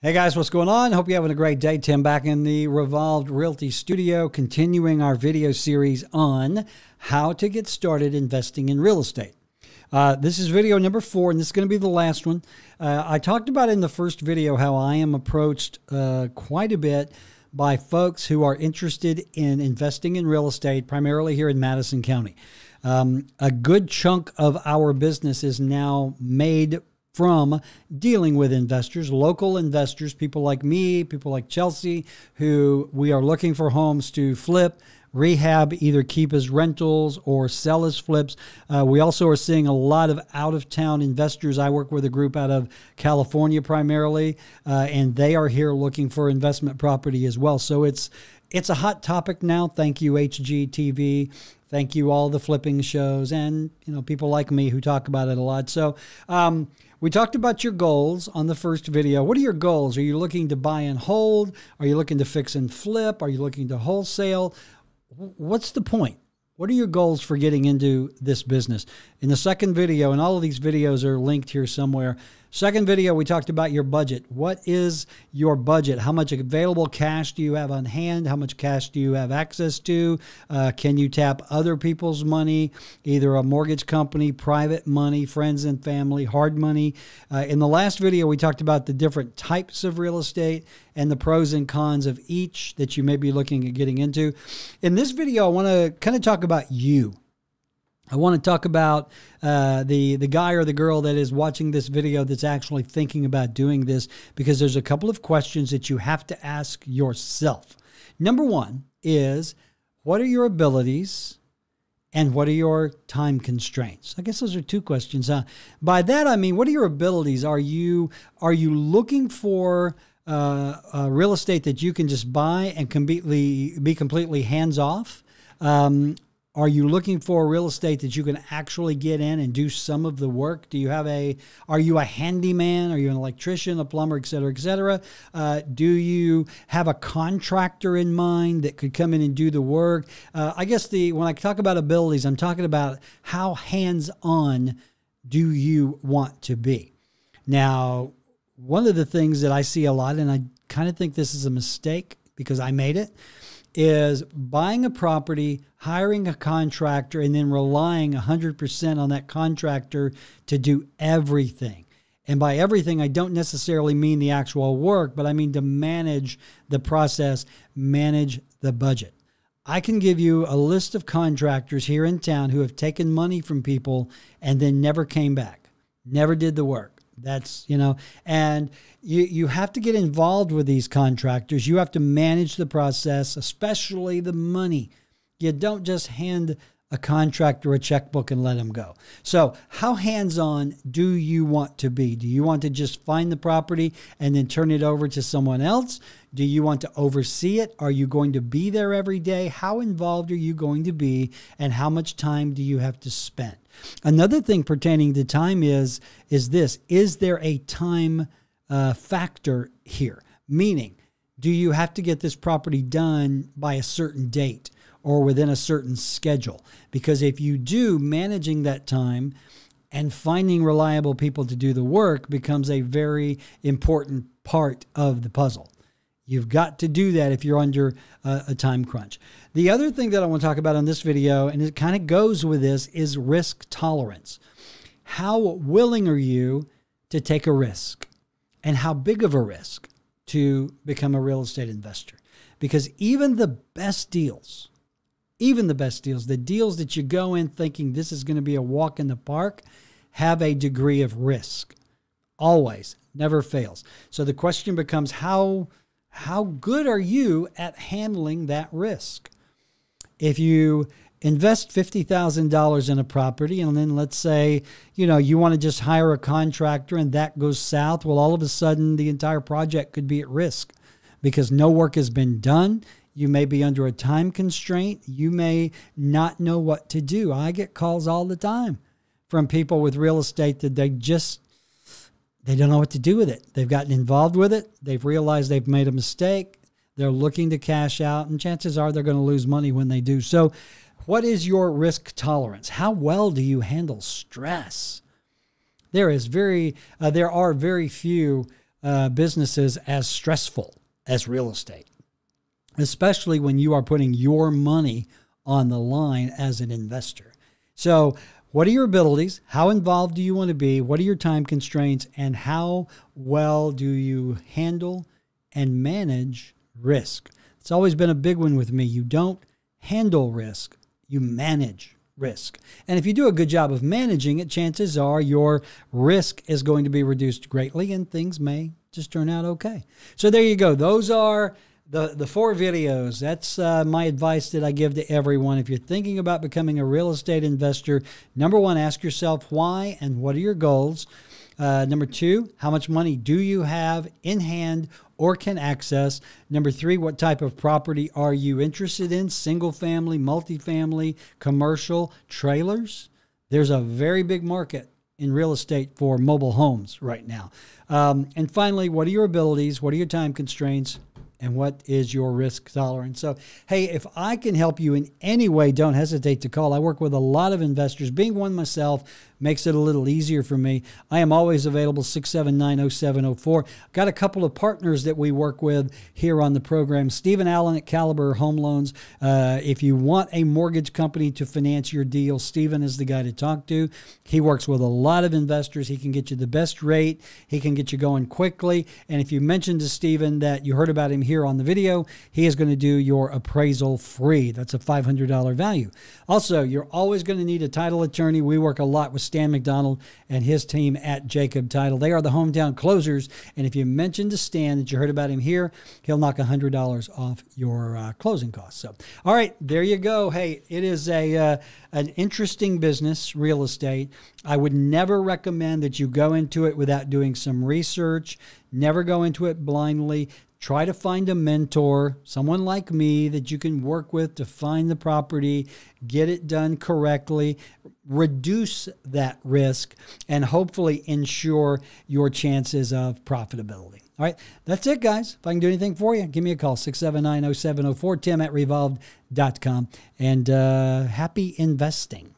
Hey guys, what's going on? Hope you're having a great day. Tim back in the Revolved Realty studio, continuing our video series on how to get started investing in real estate. This is video number 4, and this is going to be the last one. I talked about in the first video how I am approached quite a bit by folks who are interested in investing in real estate, primarily here in Madison County. A good chunk of our business is now made from dealing with investors, local investors, people like me, people like Chelsea, who we are looking for homes to flip, rehab, either keep as rentals or sell as flips. We also are seeing a lot of out-of-town investors. I work with a group out of California primarily, and they are here looking for investment property as well. So it's a hot topic now. Thank you, HGTV. Thank you, all the flipping shows, and people like me who talk about it a lot. So we talked about your goals on the first video. What are your goals? Are you looking to buy and hold? Are you looking to fix and flip? Are you looking to wholesale? What's the point? What are your goals for getting into this business? In the second video, and all of these videos are linked here somewhere, second video, we talked about your budget. What is your budget? How much available cash do you have on hand? How much cash do you have access to? Can you tap other people's money, either a mortgage company, private money, friends and family, hard money? In the last video, we talked about the different types of real estate and the pros and cons of each that you may be looking at getting into. In this video, I want to kind of talk about you. I want to talk about the guy or the girl that is watching this video that's actually thinking about doing this, because there's a couple of questions that you have to ask yourself. Number one is, what are your abilities and what are your time constraints? I guess those are two questions. By that, I mean, what are your abilities? Are you looking for real estate that you can just buy and be completely hands-off? Are you looking for real estate that you can actually get in and do some of the work? Are you a handyman? Are you an electrician, a plumber, et cetera, et cetera? Do you have a contractor in mind that could come in and do the work? I guess when I talk about abilities, I'm talking about how hands-on do you want to be? Now, one of the things that I see a lot, and I kind of think this is a mistake because I made it, is buying a property, hiring a contractor, and then relying 100% on that contractor to do everything. And by everything, I don't necessarily mean the actual work, but I mean to manage the process, manage the budget. I can give you a list of contractors here in town who have taken money from people and then never came back, never did the work. That's, and you have to get involved with these contractors. You have to manage the process, especially the money. You don't just hand a contractor a checkbook and let them go. So how hands-on do you want to be? Do you want to just find the property and then turn it over to someone else? Do you want to oversee it? Are you going to be there every day? How involved are you going to be? And how much time do you have to spend? Another thing pertaining to time is this. Is there a time factor here? Meaning, do you have to get this property done by a certain date or within a certain schedule? Because if you do, managing that time and finding reliable people to do the work becomes a very important part of the puzzle. You've got to do that if you're under a time crunch. The other thing that I want to talk about on this video, and it kind of goes with this, is risk tolerance. How willing are you to take a risk? And how big of a risk to become a real estate investor? Because even the best deals, the deals that you go in thinking this is going to be a walk in the park, have a degree of risk. Always, never fails. So the question becomes, how good are you at handling that risk? If you invest $50,000 in a property and then let's say, you want to just hire a contractor and that goes south, well, all of a sudden the entire project could be at risk because no work has been done. You may be under a time constraint. You may not know what to do. I get calls all the time from people with real estate that they don't know what to do with it. They've gotten involved with it. They've realized they've made a mistake. They're looking to cash out, and chances are they're going to lose money when they do. So what is your risk tolerance? How well do you handle stress? There are very few businesses as stressful as real estate, especially when you are putting your money on the line as an investor. So what are your abilities? How involved do you want to be? What are your time constraints? And how well do you handle and manage risk? It's always been a big one with me. You don't handle risk, you manage risk. And if you do a good job of managing it, chances are your risk is going to be reduced greatly and things may just turn out okay. So there you go. Those are the 4 videos. That's my advice that I give to everyone. If you're thinking about becoming a real estate investor, number 1, ask yourself why and what are your goals. Number 2, how much money do you have in hand or can access? Number 3, what type of property are you interested in? Single family, multifamily, commercial, trailers? There's a very big market in real estate for mobile homes right now. And finally, what are your abilities? What are your time constraints? And what is your risk tolerance? So, hey, if I can help you in any way, don't hesitate to call. I work with a lot of investors. Being one myself makes it a little easier for me. I am always available, 679-0704. Got a couple of partners that we work with here on the program. Stephen Allen at Caliber Home Loans. If you want a mortgage company to finance your deal, Stephen is the guy to talk to. He works with a lot of investors. He can get you the best rate. He can get you going quickly. And if you mention to Stephen that you heard about him here on the video, he is going to do your appraisal free. That's a $500 value. Also, you're always going to need a title attorney. We work a lot with Stan McDonald and his team at Jacob Title. They are the hometown closers. And if you mention to Stan that you heard about him here, he'll knock $100 off your closing costs. So, all right, there you go. Hey, it is an interesting business, real estate. I would never recommend that you go into it without doing some research. Never go into it blindly. Try to find a mentor, someone like me that you can work with to find the property, get it done correctly, reduce that risk, and hopefully ensure your chances of profitability. All right, that's it, guys. If I can do anything for you, give me a call, 679-0704, Tim at revolved.com, and happy investing.